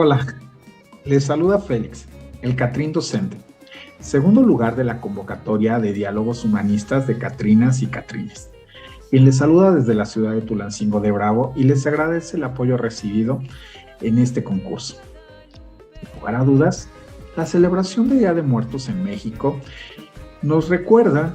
Hola, les saluda Félix, el Catrín docente, segundo lugar de la convocatoria de diálogos humanistas de Catrinas y Catrines, quien les saluda desde la ciudad de Tulancingo de Bravo y les agradece el apoyo recibido en este concurso. Sin lugar a dudas, la celebración de Día de Muertos en México nos recuerda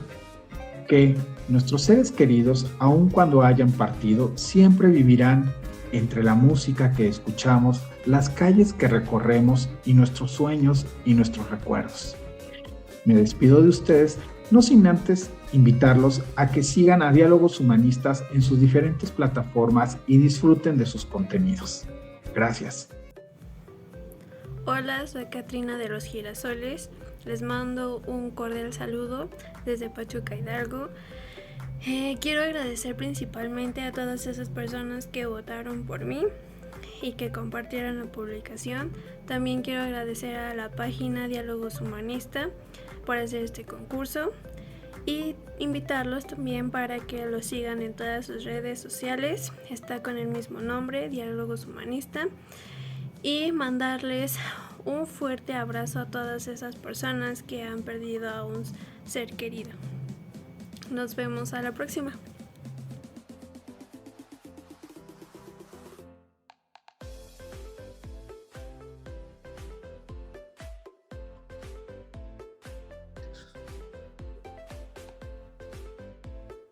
que nuestros seres queridos, aun cuando hayan partido, siempre vivirán entre la música que escuchamos, las calles que recorremos y nuestros sueños y nuestros recuerdos. Me despido de ustedes, no sin antes invitarlos a que sigan a Diálogos Humanistas en sus diferentes plataformas y disfruten de sus contenidos. Gracias. Hola, soy Catrina de los Girasoles. Les mando un cordial saludo desde Pachuca, Hidalgo. Quiero agradecer principalmente a todas esas personas que votaron por mí y que compartieron la publicación. También quiero agradecer a la página Diálogos Humanista por hacer este concurso y invitarlos también para que lo sigan en todas sus redes sociales. Está con el mismo nombre, Diálogos Humanista, y mandarles un fuerte abrazo a todas esas personas que han perdido a un ser querido. Nos vemos a la próxima.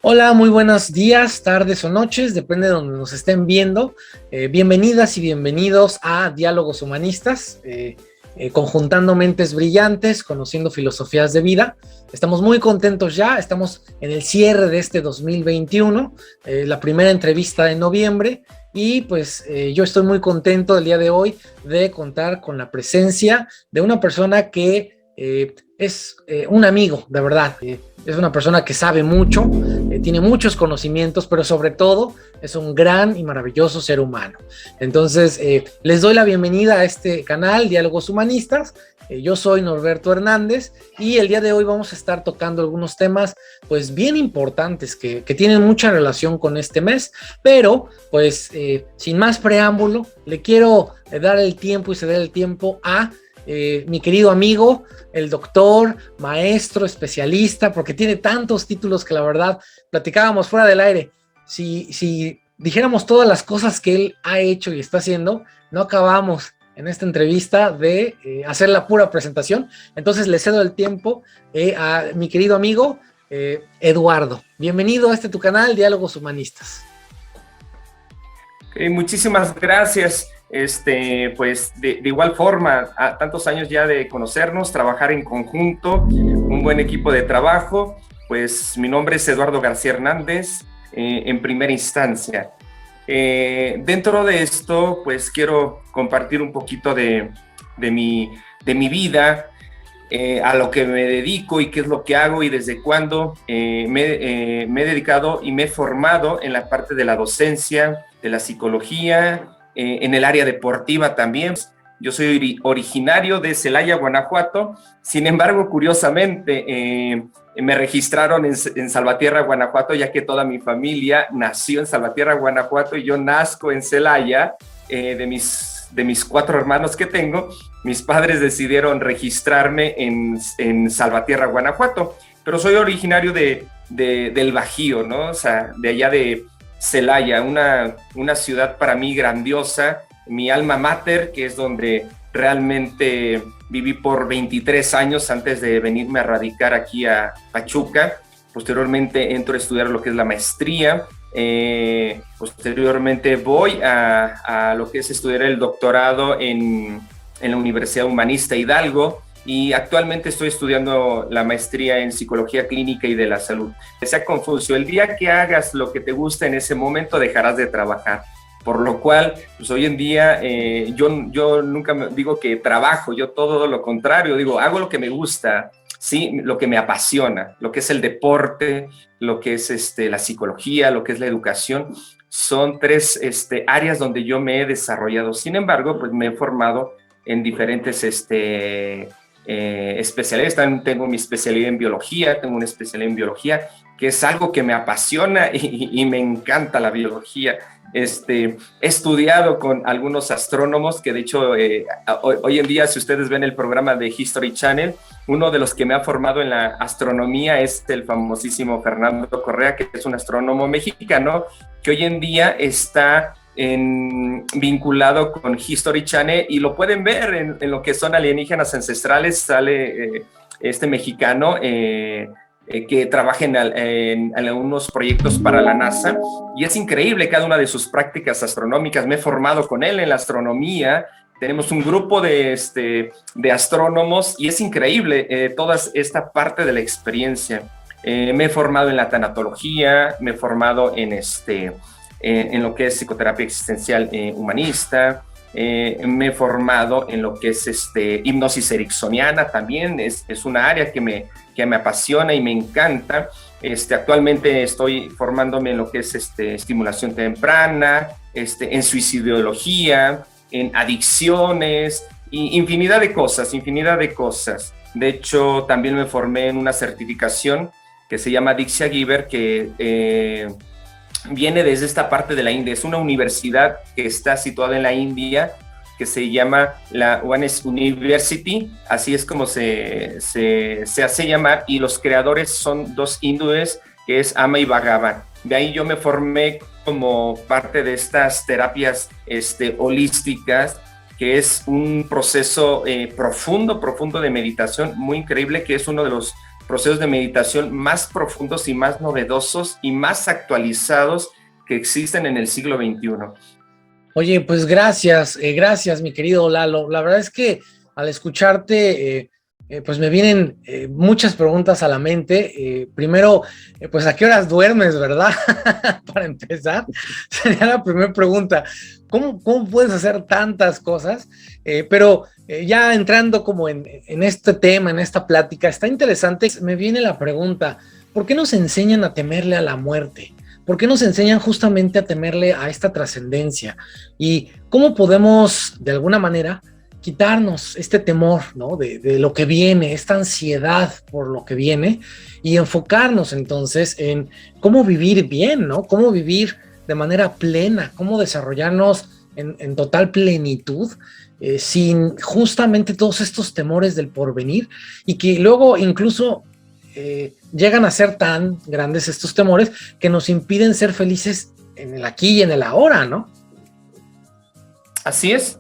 Hola, muy buenos días, tardes o noches, depende de donde nos estén viendo. Bienvenidas y bienvenidos a Diálogos Humanistas, conjuntando mentes brillantes, conociendo filosofías de vida. Estamos muy contentos ya, estamos en el cierre de este 2021, la primera entrevista de noviembre, y pues yo estoy muy contento el día de hoy de contar con la presencia de una persona que es un amigo, de verdad. Es una persona que sabe mucho, tiene muchos conocimientos, pero sobre todo es un gran y maravilloso ser humano. Entonces, les doy la bienvenida a este canal, Diálogos Humanistas. Yo soy Norberto Hernández y el día de hoy vamos a estar tocando algunos temas pues bien importantes que tienen mucha relación con este mes, pero pues sin más preámbulo, le quiero dar el tiempo y ceder el tiempo a mi querido amigo, el doctor, maestro, especialista, porque tiene tantos títulos que la verdad platicábamos fuera del aire. Si dijéramos todas las cosas que él ha hecho y está haciendo, no acabamos en esta entrevista de hacer la pura presentación. Entonces le cedo el tiempo a mi querido amigo Eduardo. Bienvenido a tu canal, Diálogos Humanistas. Muchísimas gracias. Pues de igual forma, a tantos años ya de conocernos, trabajar en conjunto, un buen equipo de trabajo. Pues mi nombre es Eduardo García Hernández, en primera instancia. Dentro de esto, pues quiero compartir un poquito de mi vida, a lo que me dedico y qué es lo que hago y desde cuándo me he dedicado y me he formado en la parte de la docencia, de la psicología, en el área deportiva también. Yo soy originario de Celaya, Guanajuato. Sin embargo, curiosamente, me registraron en Salvatierra, Guanajuato, ya que toda mi familia nació en Salvatierra, Guanajuato, y yo nazco en Celaya. De mis 4 hermanos que tengo, mis padres decidieron registrarme en Salvatierra, Guanajuato. Pero soy originario del Bajío, ¿no? O sea, de allá de Celaya, una ciudad para mí grandiosa, mi alma mater, que es donde realmente viví por 23 años antes de venirme a radicar aquí a Pachuca. Posteriormente entro a estudiar lo que es la maestría. Posteriormente voy a lo que es estudiar el doctorado en la Universidad Humanista Hidalgo. Y actualmente estoy estudiando la maestría en Psicología Clínica y de la Salud. Sea Confucio, el día que hagas lo que te gusta en ese momento dejarás de trabajar. Por lo cual, pues hoy en día yo nunca digo que trabajo, yo todo lo contrario, digo, hago lo que me gusta, ¿sí? Lo que me apasiona, lo que es el deporte, lo que es la psicología, lo que es la educación. Son 3 áreas donde yo me he desarrollado. Sin embargo, pues me he formado en diferentes especialidades. También tengo mi especialidad en biología, tengo una especialidad en biología, que es algo que me apasiona y me encanta la biología. He estudiado con algunos astrónomos que de hecho hoy en día, si ustedes ven el programa de History Channel, uno de los que me ha formado en la astronomía es el famosísimo Fernando Correa, que es un astrónomo mexicano que hoy en día está vinculado con History Channel y lo pueden ver en lo que son alienígenas ancestrales. Sale este mexicano que trabaja en algunos proyectos para la NASA, y es increíble cada una de sus prácticas astronómicas. Me he formado con él en la astronomía, tenemos un grupo de astrónomos y es increíble toda esta parte de la experiencia. Me he formado en la tanatología, me he formado en lo que es psicoterapia existencial humanista, me he formado en lo que es hipnosis ericksoniana también. Es una área que me apasiona y me encanta. Actualmente estoy formándome en lo que es estimulación temprana, en suicidología, en adicciones, y infinidad de cosas. De hecho, también me formé en una certificación que se llama Diksha Giver, que viene desde esta parte de la India. Es una universidad que está situada en la India, que se llama la Ones University, así es como se hace llamar, y los creadores son dos hindúes, que es Ama y Bhagavan. De ahí yo me formé como parte de estas terapias holísticas, que es un proceso profundo de meditación, muy increíble, que es uno de los procesos de meditación más profundos y más novedosos y más actualizados que existen en el siglo XXI. Oye, pues gracias, mi querido Lalo. La verdad es que al escucharte, pues me vienen muchas preguntas a la mente. Primero, pues ¿a qué horas duermes, verdad? Para empezar, sería la primera pregunta. ¿Cómo puedes hacer tantas cosas? Pero ya entrando como en este tema, en esta plática, está interesante. Me viene la pregunta, ¿por qué nos enseñan a temerle a la muerte? ¿Por qué nos enseñan justamente a temerle a esta trascendencia? ¿Y cómo podemos, de alguna manera, quitarnos este temor, ¿no? de lo que viene, esta ansiedad por lo que viene, y enfocarnos entonces en cómo vivir bien, ¿no? Cómo vivir de manera plena, cómo desarrollarnos en total plenitud, sin justamente todos estos temores del porvenir, y que luego incluso llegan a ser tan grandes estos temores que nos impiden ser felices en el aquí y en el ahora, ¿no? Así es,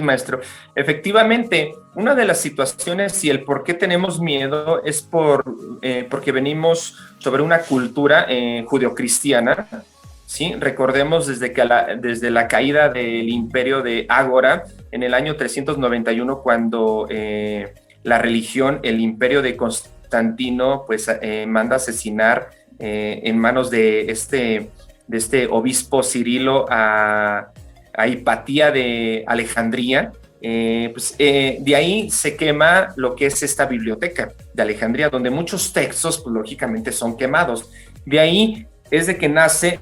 maestro. Efectivamente, una de las situaciones y el por qué tenemos miedo es porque venimos sobre una cultura judeocristiana, ¿sí? Recordemos desde la caída del imperio de Ágora en el año 391, cuando la religión, el imperio de Constantino, pues manda asesinar en manos de este obispo Cirilo a Hipatía de Alejandría. De ahí se quema lo que es esta biblioteca de Alejandría, donde muchos textos, pues, lógicamente son quemados. De ahí es de que nace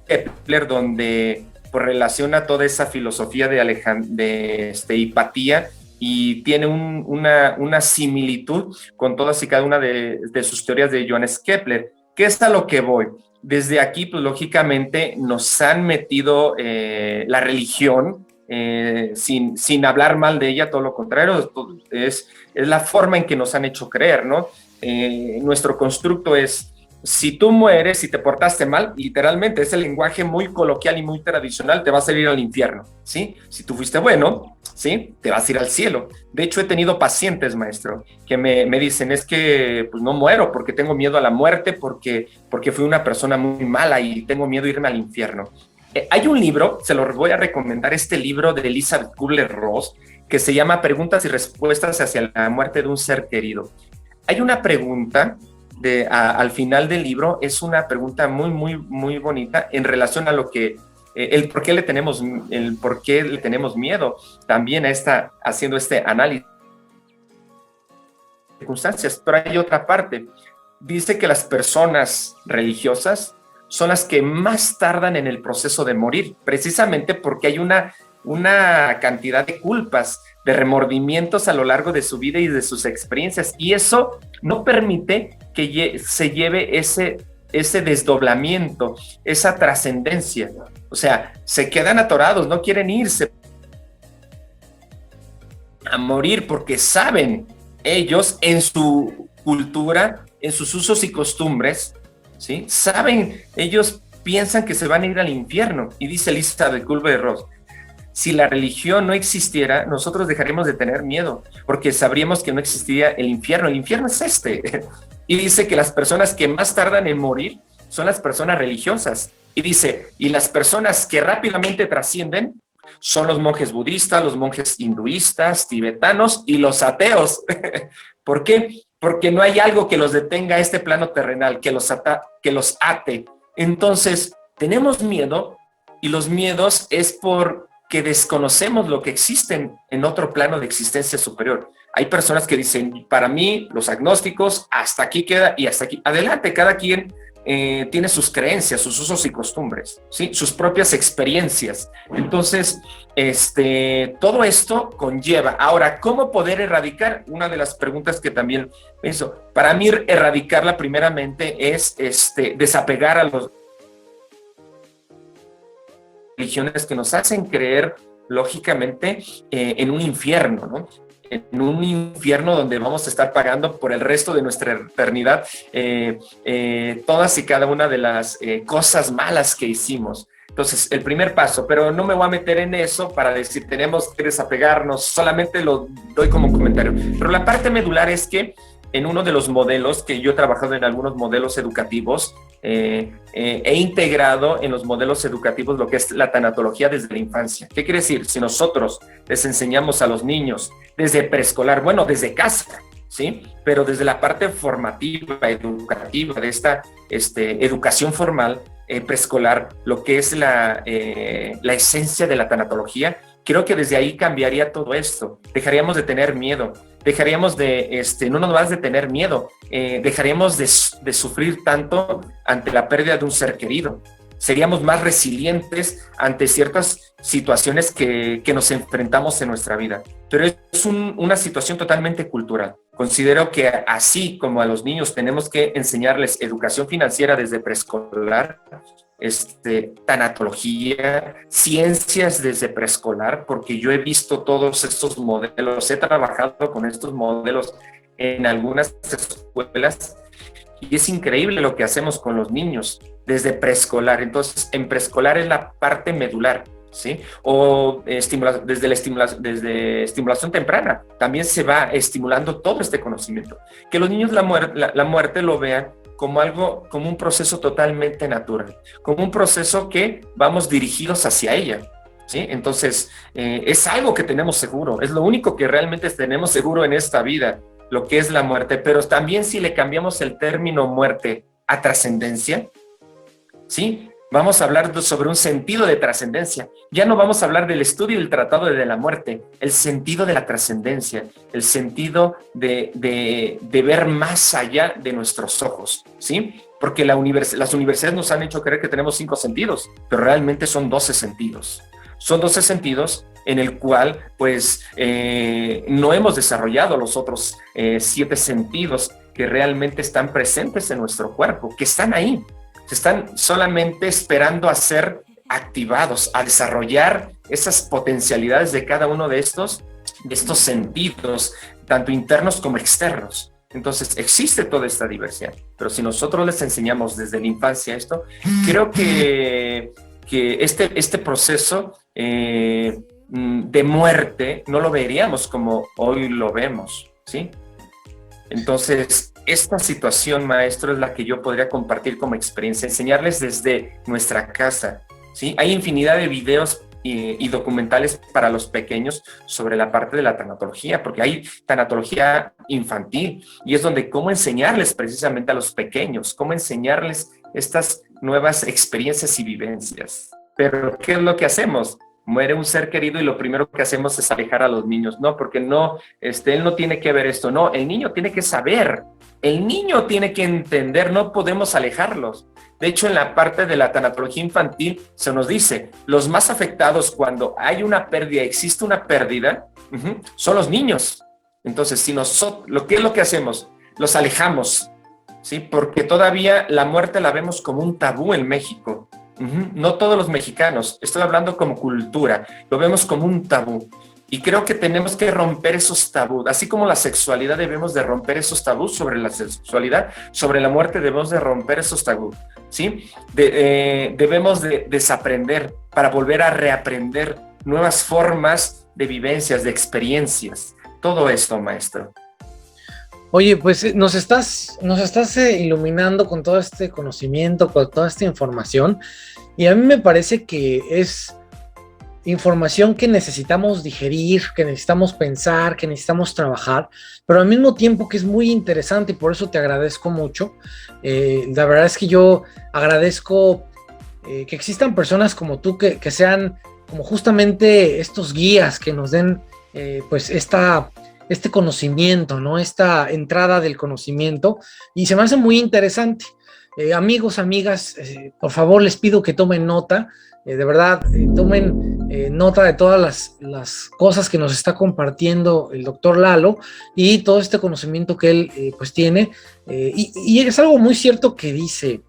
Kepler, donde pues, relaciona toda esa filosofía de Hipatía, y tiene una similitud con todas y cada una de sus teorías de Johannes Kepler. ¿Qué es a lo que voy? Desde aquí, pues lógicamente nos han metido la religión, sin hablar mal de ella, todo lo contrario, es la forma en que nos han hecho creer, ¿no? Nuestro constructo es: si tú mueres, si te portaste mal, literalmente, es el lenguaje muy coloquial y muy tradicional, te vas a ir al infierno, ¿sí? Si tú fuiste bueno, ¿sí? Te vas a ir al cielo. De hecho, he tenido pacientes, maestro, que me dicen, es que pues, no muero porque tengo miedo a la muerte, porque fui una persona muy mala y tengo miedo a irme al infierno. Hay un libro, se lo voy a recomendar, este libro de Elizabeth Kubler-Ross, que se llama Preguntas y Respuestas hacia la muerte de un ser querido. Hay una pregunta al final del libro, es una pregunta muy, muy, muy bonita en relación a lo que el por qué le tenemos miedo también haciendo este análisis de circunstancias. Pero hay otra parte. Dice que las personas religiosas son las que más tardan en el proceso de morir, precisamente porque hay una una cantidad de culpas, de remordimientos a lo largo de su vida y de sus experiencias, y eso no permite que se lleve ese desdoblamiento, esa trascendencia. O sea, se quedan atorados, no quieren irse a morir porque saben ellos en su cultura, en sus usos y costumbres, ¿sí? Saben, ellos piensan que se van a ir al infierno. Y dice Elizabeth Kübler-Ross, si la religión no existiera, nosotros dejaríamos de tener miedo, porque sabríamos que no existiría el infierno. El infierno es este. Y dice que las personas que más tardan en morir son las personas religiosas. Y dice, y las personas que rápidamente trascienden son los monjes budistas, los monjes hinduistas, tibetanos y los ateos. ¿Por qué? Porque no hay algo que los detenga a este plano terrenal, que los ate. Entonces, tenemos miedo, y los miedos es porque desconocemos lo que existe en otro plano de existencia superior. Hay personas que dicen, para mí, los agnósticos, hasta aquí queda y hasta aquí. Adelante, cada quien tiene sus creencias, sus usos y costumbres, ¿sí? Sus propias experiencias. Entonces, todo esto conlleva. Ahora, ¿cómo poder erradicar? Una de las preguntas que también hizo. Para mí, erradicarla primeramente es desapegar a las religiones que nos hacen creer, lógicamente, en un infierno, ¿no? En un infierno donde vamos a estar pagando por el resto de nuestra eternidad todas y cada una de las cosas malas que hicimos. Entonces, el primer paso, pero no me voy a meter en eso para decir tenemos que desapegarnos, solamente lo doy como comentario. Pero la parte medular es que en uno de los modelos, que yo he trabajado en algunos modelos educativos, he integrado en los modelos educativos lo que es la tanatología desde la infancia. ¿Qué quiere decir? Si nosotros les enseñamos a los niños desde preescolar, bueno, desde casa, ¿sí? Pero desde la parte formativa, educativa, de esta educación formal, preescolar, lo que es la esencia de la tanatología, creo que desde ahí cambiaría todo esto. Dejaríamos de tener miedo, dejaríamos de, no nomás de tener miedo, dejaríamos de sufrir tanto ante la pérdida de un ser querido. Seríamos más resilientes ante ciertas situaciones que nos enfrentamos en nuestra vida. Pero es una situación totalmente cultural. Considero que así como a los niños tenemos que enseñarles educación financiera desde preescolar, tanatología, ciencias desde preescolar, porque yo he visto todos estos modelos, he trabajado con estos modelos en algunas escuelas y es increíble lo que hacemos con los niños desde preescolar. Entonces, en preescolar es la parte medular, ¿sí? O desde estimulación temprana, también se va estimulando todo este conocimiento. Que los niños la muerte lo vean como algo, como un proceso totalmente natural, como un proceso que vamos dirigidos hacia ella, ¿sí? Entonces, es algo que tenemos seguro, es lo único que realmente tenemos seguro en esta vida, lo que es la muerte. Pero también si le cambiamos el término muerte a trascendencia, ¿sí? Vamos a hablar sobre un sentido de trascendencia. Ya no vamos a hablar del estudio del tratado de la muerte, el sentido de la trascendencia, el sentido de ver más allá de nuestros ojos, ¿sí? Porque las universidades nos han hecho creer que tenemos 5 sentidos, pero realmente son 12 sentidos. Son 12 sentidos en el cual, pues, no hemos desarrollado los otros 7 sentidos que realmente están presentes en nuestro cuerpo, que están ahí. Se están solamente esperando a ser activados, a desarrollar esas potencialidades de cada uno de estos sentidos, tanto internos como externos. Entonces, existe toda esta diversidad, pero si nosotros les enseñamos desde la infancia esto, creo que este proceso de muerte no lo veríamos como hoy lo vemos, ¿sí? Entonces, esta situación, maestro, es la que yo podría compartir como experiencia, enseñarles desde nuestra casa, ¿sí? Hay infinidad de videos y documentales para los pequeños sobre la parte de la tanatología, porque hay tanatología infantil y es donde cómo enseñarles precisamente a los pequeños, cómo enseñarles estas nuevas experiencias y vivencias. Pero, ¿qué es lo que hacemos? muere un ser querido y lo primero que hacemos es alejar a los niños, no, porque no, él no tiene que ver esto, no, el niño tiene que saber, el niño tiene que entender, no podemos alejarlos. De hecho, en la parte de la tanatología infantil se nos dice, los más afectados cuando hay una pérdida, existe una pérdida, son los niños. Entonces, si ¿qué es lo que hacemos? Los alejamos, ¿sí? Porque todavía la muerte la vemos como un tabú en México. No todos los mexicanos, estoy hablando como cultura, lo vemos como un tabú. Y creo que tenemos que romper esos tabús, así como la sexualidad debemos de romper esos tabús sobre la sexualidad, sobre la muerte debemos de romper esos tabús, ¿sí? Debemos de desaprender para volver a reaprender nuevas formas de vivencias, de experiencias, todo esto, maestro. Oye, pues nos estás iluminando con todo este conocimiento, con toda esta información, y a mí me parece que es información que necesitamos digerir, que necesitamos pensar, que necesitamos trabajar, pero al mismo tiempo que es muy interesante y por eso te agradezco mucho. La verdad es que yo agradezco que existan personas como tú que sean como justamente estos guías que nos den pues este conocimiento, ¿no? Esta entrada del conocimiento, y se me hace muy interesante. Amigos, amigas, por favor les pido que tomen nota, de verdad, tomen nota de todas las cosas que nos está compartiendo el doctor Lalo y todo este conocimiento que él pues tiene, y es algo muy cierto que dice.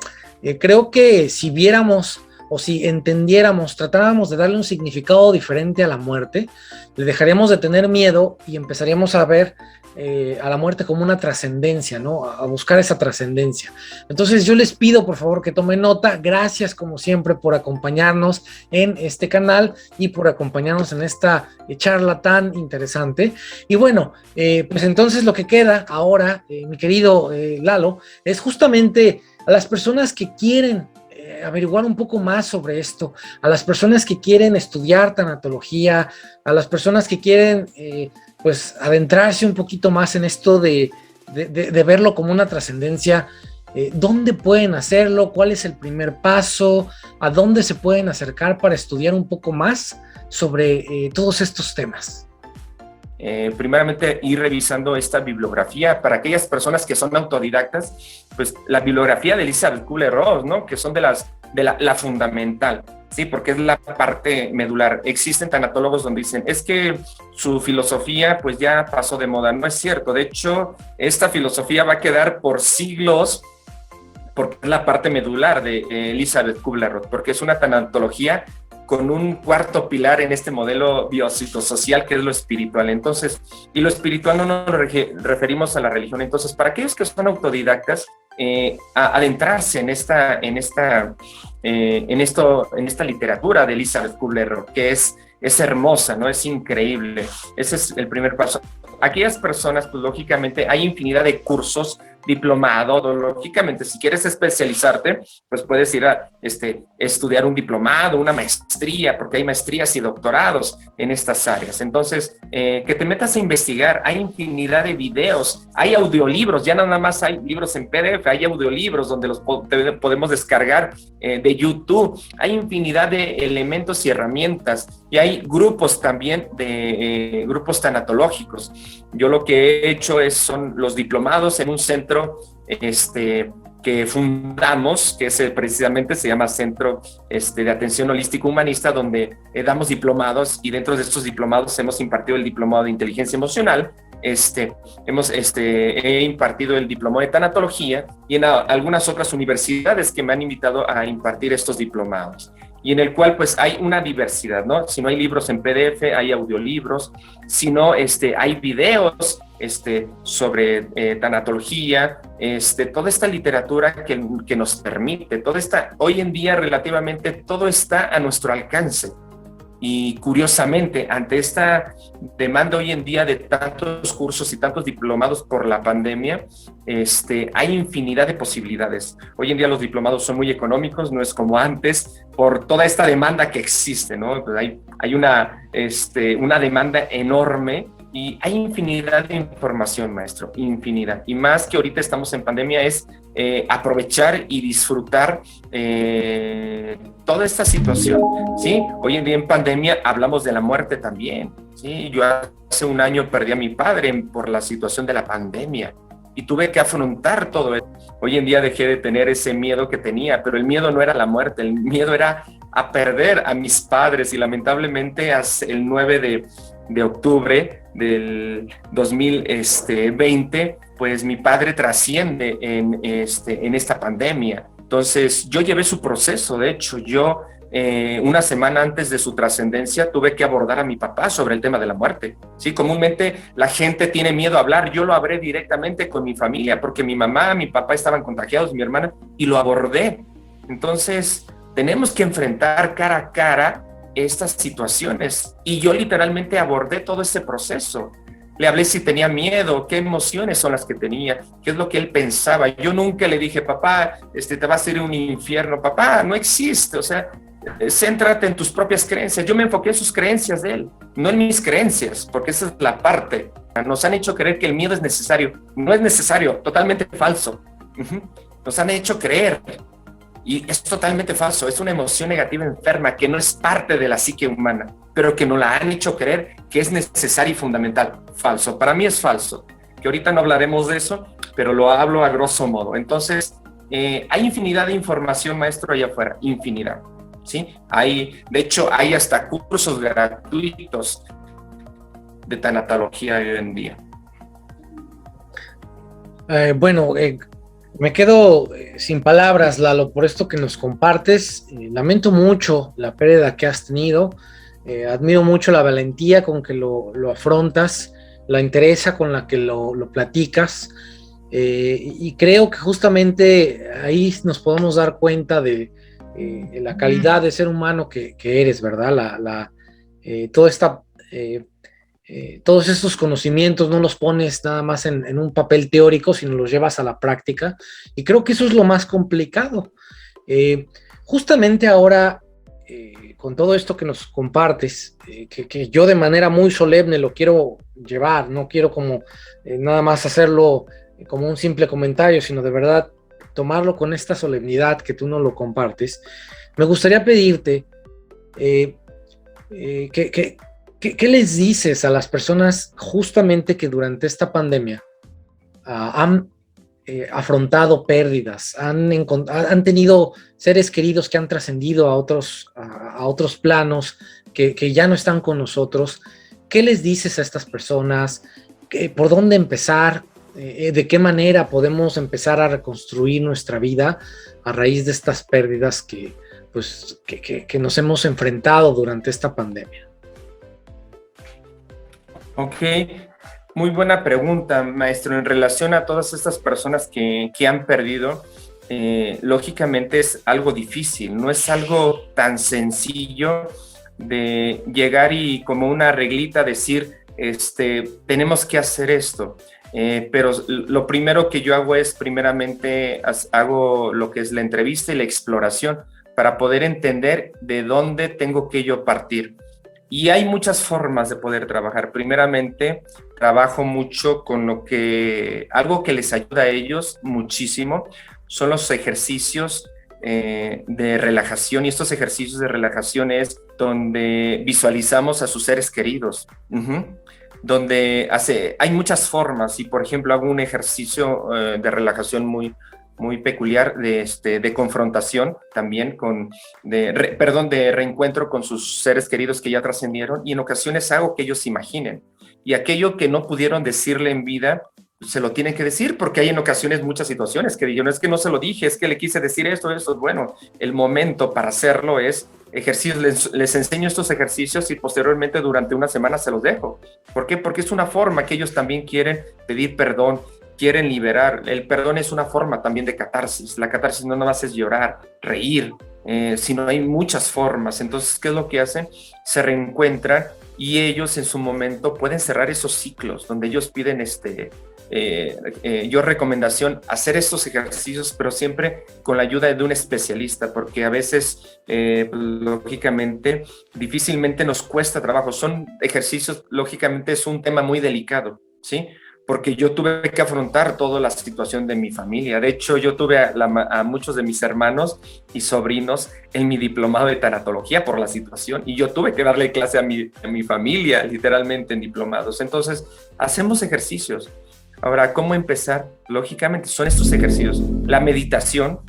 Creo que si viéramos o si entendiéramos, tratáramos de darle un significado diferente a la muerte, le dejaríamos de tener miedo y empezaríamos a ver a la muerte como una trascendencia, ¿no? A buscar esa trascendencia. Entonces yo les pido por favor que tomen nota. Gracias como siempre por acompañarnos en este canal y por acompañarnos en esta charla tan interesante. Y bueno, pues entonces lo que queda ahora, mi querido Lalo, es justamente a las personas que quieren averiguar un poco más sobre esto, a las personas que quieren estudiar tanatología, a las personas que quieren pues adentrarse un poquito más en esto de verlo como una trascendencia. ¿Dónde pueden hacerlo? ¿Cuál es el primer paso? ¿A dónde se pueden acercar para estudiar un poco más sobre todos estos temas? Primeramente ir revisando esta bibliografía para aquellas personas que son autodidactas, pues la bibliografía de Elizabeth Kubler-Ross, ¿no? Que son de la fundamental, sí, porque es la parte medular. Existen tanatólogos donde dicen, es que su filosofía pues ya pasó de moda. No es cierto, de hecho esta filosofía va a quedar por siglos porque es la parte medular de Elizabeth Kubler-Ross, porque es una tanatología con un cuarto pilar en este modelo biopsicosocial que es lo espiritual. Entonces, y lo espiritual no nos referimos a la religión. Entonces, para aquellos que son autodidactas, adentrarse en esta literatura de Elizabeth Kubler-Ross, que es hermosa, ¿no? Es increíble. Ese es el primer paso. Aquellas personas, pues lógicamente hay infinidad de cursos, diplomado, lógicamente si quieres especializarte, pues puedes ir a estudiar un diplomado, una maestría, porque hay maestrías y doctorados en estas áreas. Entonces, que te metas a investigar, hay infinidad de videos, hay audiolibros, ya nada más hay libros en PDF, hay audiolibros donde los podemos descargar de YouTube, hay infinidad de elementos y herramientas, y hay grupos también de grupos tanatológicos. Yo lo que he hecho son los diplomados en un centro que fundamos, que precisamente se llama Centro de Atención Holístico Humanista, donde damos diplomados, y dentro de estos diplomados hemos impartido el diplomado de Inteligencia Emocional, he impartido el diplomado de Tanatología, y en algunas otras universidades que me han invitado a impartir estos diplomados, y en el cual pues hay una diversidad, ¿no? Si no hay libros en PDF, hay audiolibros, si no, hay videos sobre tanatología, toda esta literatura que nos permite, hoy en día relativamente todo está a nuestro alcance. Y curiosamente, ante esta demanda hoy en día de tantos cursos y tantos diplomados por la pandemia, hay infinidad de posibilidades. Hoy en día los diplomados son muy económicos, no es como antes, por toda esta demanda que existe, ¿no? Pues hay una demanda enorme Y hay infinidad de información, maestro, infinidad. Y más que ahorita estamos en pandemia es aprovechar y disfrutar toda esta situación, ¿sí? Hoy en día en pandemia hablamos de la muerte también, ¿sí? Yo hace un año perdí a mi padre por la situación de la pandemia y tuve que afrontar todo eso. Hoy en día dejé de tener ese miedo que tenía, pero el miedo no era la muerte, el miedo era a perder a mis padres y lamentablemente el 9 de octubre del 2020, pues mi padre trasciende en esta pandemia. Entonces yo llevé su proceso, de hecho yo una semana antes de su trascendencia tuve que abordar a mi papá sobre el tema de la muerte. Sí, comúnmente la gente tiene miedo a hablar, yo lo hablé directamente con mi familia porque mi mamá, mi papá estaban contagiados, mi hermana, y lo abordé. Entonces tenemos que enfrentar cara a cara estas situaciones y yo literalmente abordé todo ese proceso. Le hablé si tenía miedo, qué emociones son las que tenía, qué es lo que él pensaba. Yo nunca le dije, papá, te va a ser un infierno. Papá, no existe, o sea, céntrate en tus propias creencias. Yo me enfoqué en sus creencias de él, no en mis creencias, porque esa es la parte. Nos han hecho creer que el miedo es necesario. No es necesario, totalmente falso. Nos han hecho creer. Y es totalmente falso, es una emoción negativa enferma que no es parte de la psique humana, pero que nos la han hecho creer que es necesaria y fundamental. Falso, para mí es falso, que ahorita no hablaremos de eso, pero lo hablo a grosso modo. Entonces, hay infinidad de información, maestro, allá afuera, infinidad, ¿sí? De hecho, hay hasta cursos gratuitos de tanatología hoy en día. Me quedo sin palabras, Lalo, por esto que nos compartes. Lamento mucho la pérdida que has tenido. Admiro mucho la valentía con que lo afrontas, la entereza con la que lo platicas. Y creo que justamente ahí nos podemos dar cuenta de la calidad de ser humano que eres, ¿verdad? Toda esta... todos estos conocimientos no los pones nada más en un papel teórico, sino los llevas a la práctica, y creo que eso es lo más complicado. Justamente ahora, con todo esto que nos compartes, que yo de manera muy solemne lo quiero llevar, no quiero como nada más hacerlo como un simple comentario, sino de verdad tomarlo con esta solemnidad que tú nos lo compartes. Me gustaría pedirte ¿qué les dices a las personas justamente que durante esta pandemia han afrontado pérdidas, han tenido seres queridos que han trascendido a otros planos, que ya no están con nosotros? ¿Qué les dices a estas personas? ¿Por dónde empezar? ¿De qué manera podemos empezar a reconstruir nuestra vida a raíz de estas pérdidas que nos hemos enfrentado durante esta pandemia? Ok, muy buena pregunta, maestro. En relación a todas estas personas que han perdido, lógicamente es algo difícil, no es algo tan sencillo de llegar y como una reglita decir, tenemos que hacer esto. Pero lo primero que yo hago es, primeramente, hago lo que es la entrevista y la exploración para poder entender de dónde tengo que yo partir. Y hay muchas formas de poder trabajar. Primeramente, trabajo mucho con algo que les ayuda a ellos muchísimo, son los ejercicios de relajación. Y estos ejercicios de relajación es donde visualizamos a sus seres queridos, donde hay muchas formas. Y, por ejemplo, hago un ejercicio de relajación muy peculiar de confrontación también, de reencuentro con sus seres queridos que ya trascendieron, y en ocasiones hago que ellos imaginen, y aquello que no pudieron decirle en vida, se lo tienen que decir, porque hay en ocasiones muchas situaciones que digo, no es que no se lo dije, es que le quise decir esto. Bueno, el momento para hacerlo es ejercicios, les enseño estos ejercicios y posteriormente durante una semana se los dejo. ¿Por qué? Porque es una forma que ellos también quieren pedir perdón, quieren liberar. El perdón es una forma también de catarsis. La catarsis no nada más es llorar, reír, sino hay muchas formas. Entonces, ¿qué es lo que hacen? Se reencuentran y ellos en su momento pueden cerrar esos ciclos donde ellos piden yo recomendación hacer estos ejercicios, pero siempre con la ayuda de un especialista, porque a veces, lógicamente, difícilmente nos cuesta trabajo. Son ejercicios, lógicamente, es un tema muy delicado, ¿sí? Porque yo tuve que afrontar toda la situación de mi familia. De hecho, yo tuve a muchos de mis hermanos y sobrinos en mi diplomado de tanatología por la situación, y yo tuve que darle clase a mi familia, literalmente, en diplomados. Entonces, hacemos ejercicios. Ahora, ¿cómo empezar? Lógicamente, son estos ejercicios. La meditación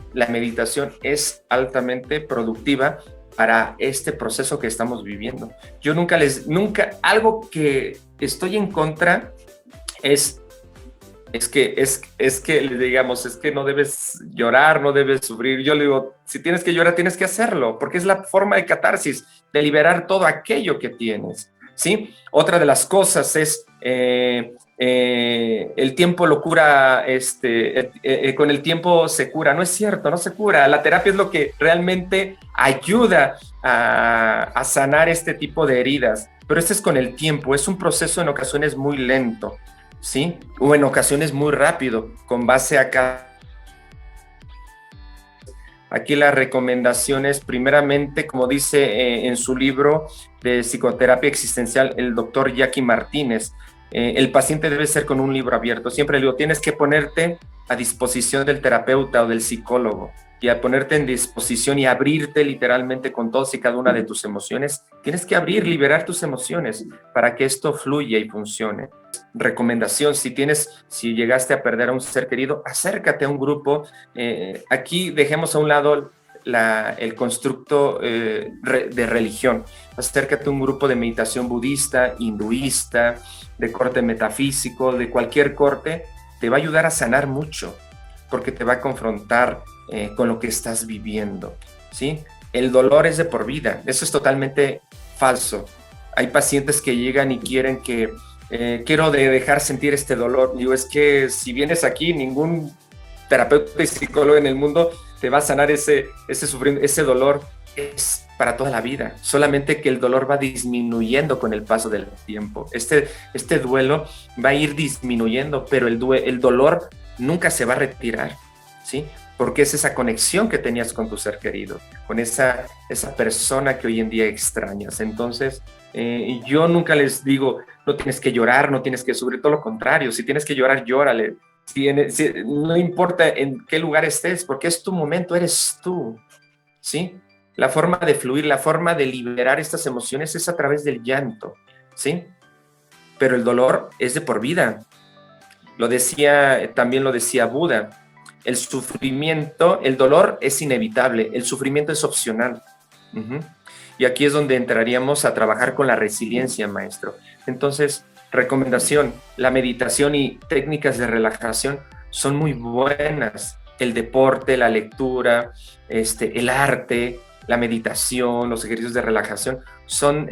es altamente productiva para este proceso que estamos viviendo. Yo algo que estoy en contra es que le digamos, es que no debes llorar, no debes sufrir. Yo le digo, si tienes que llorar, tienes que hacerlo, porque es la forma de catarsis, de liberar todo aquello que tienes, ¿sí? Otra de las cosas es, el tiempo lo cura, con el tiempo se cura. No es cierto, no se cura. La terapia es lo que realmente ayuda a sanar este tipo de heridas, pero este es con el tiempo, es un proceso en ocasiones muy lento, ¿sí? O en ocasiones muy rápido, con base acá. Aquí las recomendaciones, primeramente, como dice en su libro de psicoterapia existencial, el doctor Jackie Martínez, el paciente debe ser con un libro abierto. Siempre le digo, tienes que ponerte a disposición del terapeuta o del psicólogo, y a ponerte en disposición y abrirte literalmente con todas y cada una de tus emociones. Tienes que liberar tus emociones para que esto fluya y funcione. Recomendación, si llegaste a perder a un ser querido, acércate a un grupo. Aquí dejemos a un lado el constructo de religión. Acércate a un grupo de meditación budista, hinduista, de corte metafísico, de cualquier corte. Te va a ayudar a sanar mucho, porque te va a confrontar con lo que estás viviendo, ¿sí? El dolor es de por vida. Eso es totalmente falso. Hay pacientes que llegan y quieren que quiero dejar sentir este dolor. Digo, es que si vienes aquí, ningún terapeuta y psicólogo en el mundo te va a sanar ese sufrimiento. Ese dolor es para toda la vida, solamente que el dolor va disminuyendo con el paso del tiempo. Este duelo va a ir disminuyendo, pero el dolor nunca se va a retirar, ¿sí? Porque es esa conexión que tenías con tu ser querido, con esa persona que hoy en día extrañas. Entonces, yo nunca les digo, no tienes que llorar, no tienes que sufrir, todo lo contrario. Si tienes que llorar, llórale. No importa en qué lugar estés, porque es tu momento, eres tú, ¿sí? La forma de fluir, la forma de liberar estas emociones es a través del llanto, ¿sí? Pero el dolor es de por vida. También lo decía Buda. El sufrimiento, el dolor es inevitable, el sufrimiento es opcional. Y aquí es donde entraríamos a trabajar con la resiliencia, maestro. Entonces, recomendación, la meditación y técnicas de relajación son muy buenas. El deporte, la lectura, el arte, la meditación, los ejercicios de relajación son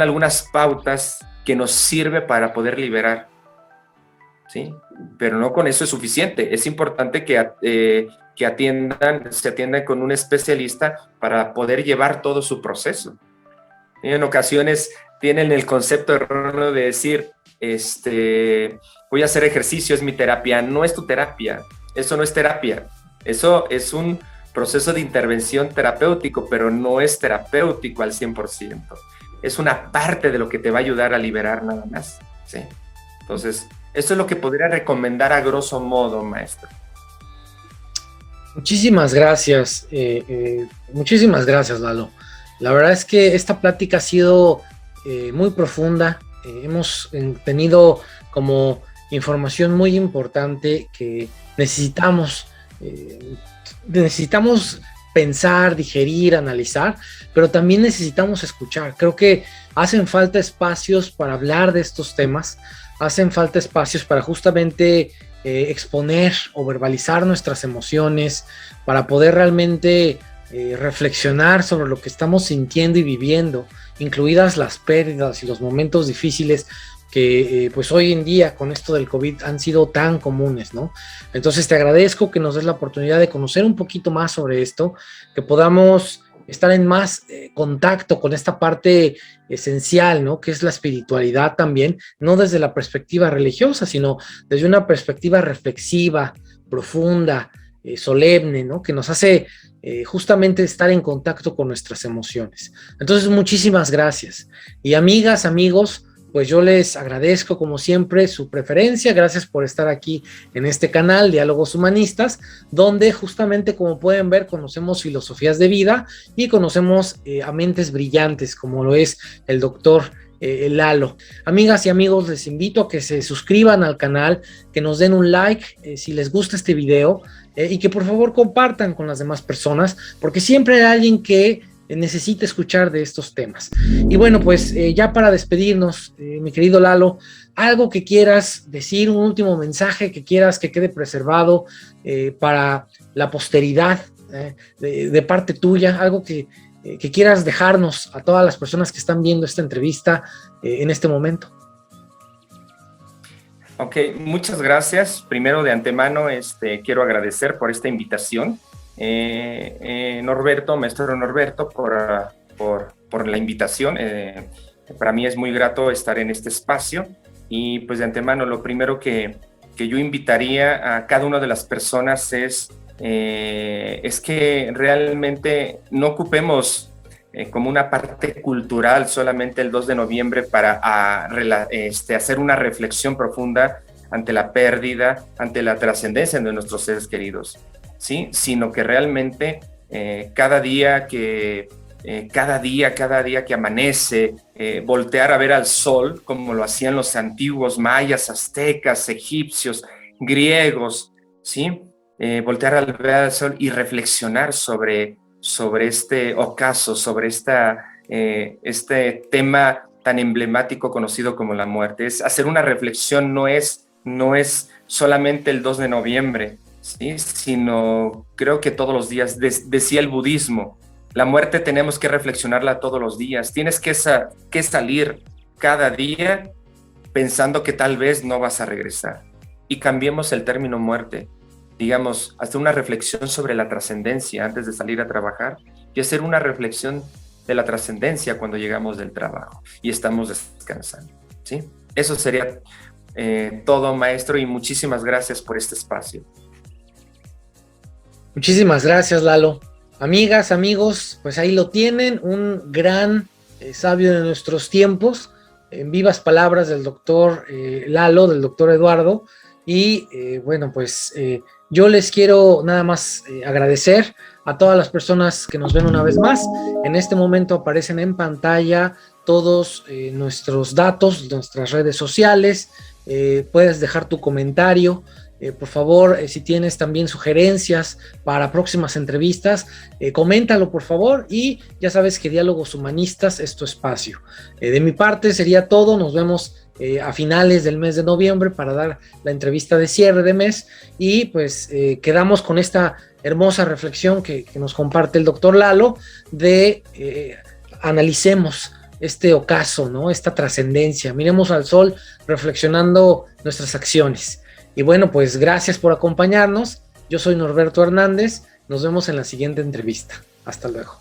algunas pautas que nos sirven para poder liberar, ¿sí? Pero no con eso es suficiente. Es importante que se atiendan con un especialista para poder llevar todo su proceso. En ocasiones tienen el concepto erróneo de decir, voy a hacer ejercicio, es mi terapia. No es tu terapia, eso no es terapia. Eso es un proceso de intervención terapéutico, pero no es terapéutico al 100%. Es una parte de lo que te va a ayudar a liberar nada más, ¿sí? Entonces, eso es lo que podría recomendar a grosso modo, maestro. Muchísimas gracias, Lalo. La verdad es que esta plática ha sido muy profunda. Hemos tenido como información muy importante que necesitamos pensar, digerir, analizar, pero también necesitamos escuchar. Creo que hacen falta espacios para hablar de estos temas, hacen falta espacios para justamente exponer o verbalizar nuestras emociones, para poder realmente reflexionar sobre lo que estamos sintiendo y viviendo, incluidas las pérdidas y los momentos difíciles que pues hoy en día con esto del COVID han sido tan comunes, ¿no? Entonces te agradezco que nos des la oportunidad de conocer un poquito más sobre esto, que podamos estar en más contacto con esta parte esencial, ¿no? Que es la espiritualidad también, no desde la perspectiva religiosa, sino desde una perspectiva reflexiva, profunda, solemne, ¿no? Que nos hace justamente estar en contacto con nuestras emociones. Entonces, muchísimas gracias. Y amigas, amigos, pues yo les agradezco como siempre su preferencia, gracias por estar aquí en este canal, Diálogos Humanistas, donde justamente como pueden ver conocemos filosofías de vida y conocemos a mentes brillantes como lo es el doctor Lalo. Amigas y amigos, les invito a que se suscriban al canal, que nos den un like si les gusta este video y que por favor compartan con las demás personas, porque siempre hay alguien que necesita escuchar de estos temas. Y bueno, pues ya para despedirnos, mi querido Lalo, algo que quieras decir, un último mensaje que quieras que quede preservado para la posteridad de parte tuya, algo que quieras dejarnos a todas las personas que están viendo esta entrevista en este momento. Ok, muchas gracias. Primero de antemano quiero agradecer por esta invitación. Norberto, maestro Norberto, por la invitación. Para mí es muy grato estar en este espacio y pues de antemano lo primero que yo invitaría a cada una de las personas es que realmente no ocupemos como una parte cultural solamente el 2 de noviembre para hacer una reflexión profunda ante la pérdida, ante la trascendencia de nuestros seres queridos, ¿sí? Sino que realmente cada día que amanece, voltear a ver al sol, como lo hacían los antiguos mayas, aztecas, egipcios, griegos, ¿sí? Voltear a ver al sol y reflexionar sobre este ocaso, sobre este tema tan emblemático conocido como la muerte. Es hacer una reflexión, no es solamente el 2 de noviembre, ¿sí? Sino creo que todos los días, decía el budismo, la muerte tenemos que reflexionarla todos los días. Tienes que salir cada día pensando que tal vez no vas a regresar. Y cambiemos el término muerte. Digamos, hacer una reflexión sobre la trascendencia antes de salir a trabajar y hacer una reflexión de la trascendencia cuando llegamos del trabajo y estamos descansando, ¿sí? Eso sería todo, maestro, y muchísimas gracias por este espacio. Muchísimas gracias, Lalo. Amigas, amigos, pues ahí lo tienen, un gran sabio de nuestros tiempos, en vivas palabras del doctor Lalo, del doctor Eduardo, y bueno, pues yo les quiero nada más agradecer a todas las personas que nos ven una vez más. En este momento aparecen en pantalla todos nuestros datos, nuestras redes sociales. Puedes dejar tu comentario. Por favor, si tienes también sugerencias para próximas entrevistas, coméntalo por favor, y ya sabes que Diálogos Humanistas es tu espacio. De mi parte sería todo, nos vemos a finales del mes de noviembre para dar la entrevista de cierre de mes, y pues quedamos con esta hermosa reflexión que nos comparte el doctor Lalo de analicemos este ocaso, ¿no? Esta trascendencia, miremos al sol reflexionando nuestras acciones. Y bueno, pues gracias por acompañarnos. Yo soy Norberto Hernández. Nos vemos en la siguiente entrevista. Hasta luego.